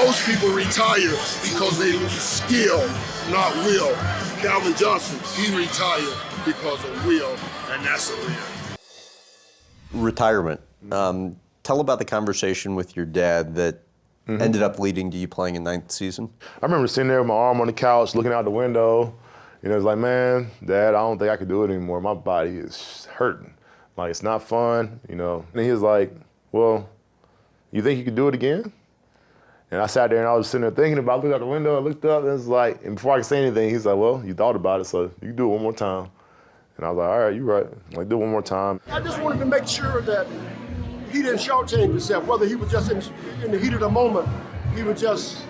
Most people retire because they lose skill, not will. Calvin Johnson, he retired because of will, and that's a win. Retirement. Tell about the conversation with your dad that ended up leading to you playing in ninth season. I remember sitting there with my arm on the couch, looking out the window. You know, it's like, man, Dad, I don't think I can do it anymore. My body is hurting. Like, it's not fun, you know. And he was like, well, you think you could do it again? And I sat there and I was sitting there thinking about it. I looked out the window, I looked up, and it was like, and before I could say anything, he's like, well, you thought about it, so you can do it one more time. And I was like, all right, you're right. Like, do it one more time. I just wanted to make sure that he didn't shortchange himself, whether he was just in the heat of the moment, he was just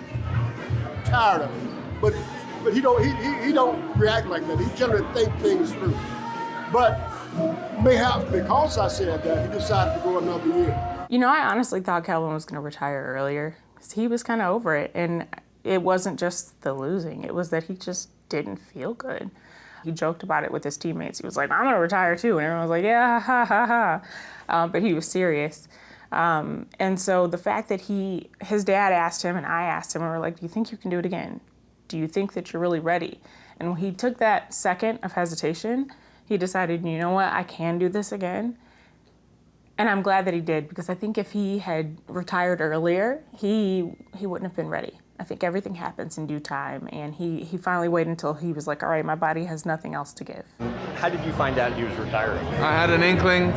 tired of it. But he don't react like that. He generally think things through. But mayhaps because I said that, he decided to go another year. You know, I honestly thought Calvin was going to retire earlier because he was kind of over it. And it wasn't just the losing. It was that he just didn't feel good. He joked about it with his teammates. He was like, I'm going to retire too. And everyone was like, yeah, ha, ha, ha. But he was serious. And so the fact that his dad asked him and I asked him, and we're like, do you think you can do it again? Do you think that you're really ready? And when he took that second of hesitation, he decided, you know what, I can do this again. And I'm glad that he did, because I think if he had retired earlier, he wouldn't have been ready. I think everything happens in due time, and he finally waited until he was like, all right, my body has nothing else to give. How did you find out he was retiring? I had an inkling,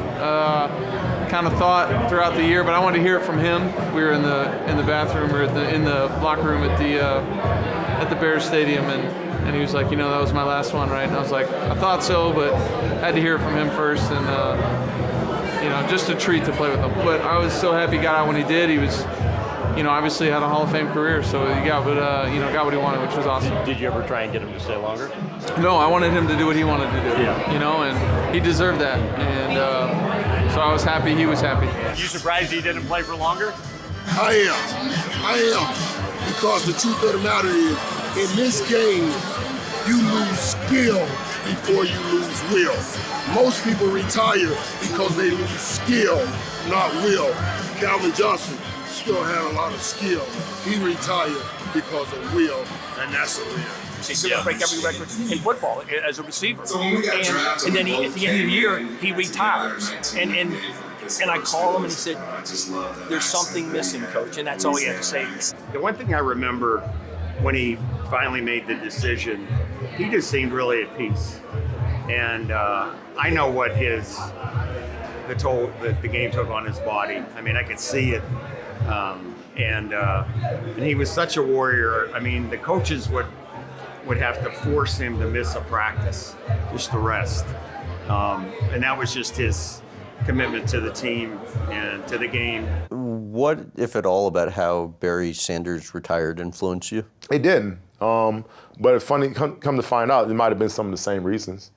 kind of thought throughout the year, but I wanted to hear it from him. We were in the bathroom or in the locker room at the Bears Stadium, and he was like, you know, that was my last one, right? And I was like, I thought so, but I had to hear it from him first, and you know, just a treat to play with him. But I was so happy he got out when he did. He was, you know, obviously had a Hall of Fame career, so he got what he wanted, which was awesome. Did you ever try and get him to stay longer? No, I wanted him to do what he wanted to do. Yeah. You know, and he deserved that, and so I was happy he was happy. You surprised he didn't play for longer? I am. Because the truth of the matter is, in this game, you lose skill before you lose will. Most people retire because they lose skill, not will. Calvin Johnson still had a lot of skill. He retired because of will, and that's a win. He's going to break every record in football as a receiver. And then at the end of the year, he retires. And I call him and he said, there's something missing, Coach, and that's all he had to say. The one thing I remember when he finally made the decision, he just seemed really at peace. And I know what the toll that the game took on his body. I mean, I could see it. And he was such a warrior. I mean, the coaches would have to force him to miss a practice, just the rest. And that was just his commitment to the team and to the game. What, if at all, about how Barry Sanders retired influenced you? It didn't. But it's funny, come to find out, it might have been some of the same reasons.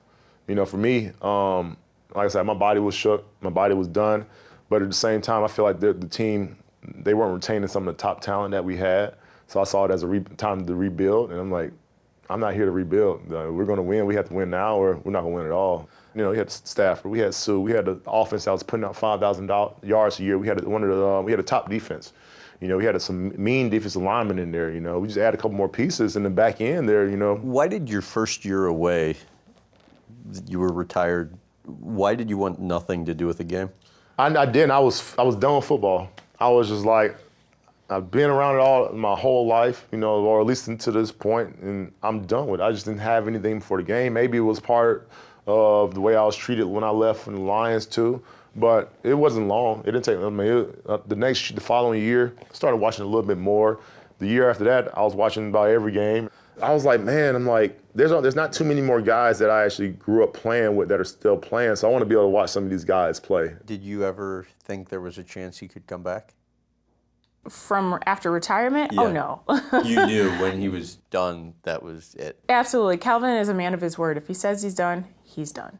You know, for me, like I said, my body was shook, my body was done. But at the same time, I feel like the team, they weren't retaining some of the top talent that we had. So I saw it as a time to rebuild. And I'm like, I'm not here to rebuild. We're going to win. We have to win now, or we're not going to win at all. You know, we had Stafford, we had Sue, we had an offense that was putting up 5,000 yards a year. We had we had a top defense. You know, we had some mean defensive linemen in there. You know, we just added a couple more pieces in the back end there. You know. Why did your first year away, you were retired? Why did you want nothing to do with the game? I didn't. I was done with football. I was just like, I've been around it all my whole life, you know, or at least until this point, and I'm done with it. I just didn't have anything for the game. Maybe it was part of the way I was treated when I left from the Lions too, but it wasn't long. It didn't take. I mean, the following year, I started watching a little bit more. The year after that, I was watching about every game. I was like, man, I'm like, there's not too many more guys that I actually grew up playing with that are still playing, so I want to be able to watch some of these guys play. Did you ever think there was a chance he could come back? From after retirement? Yeah. Oh, no. You knew when he was done, that was it. Absolutely. Calvin is a man of his word. If he says he's done, he's done.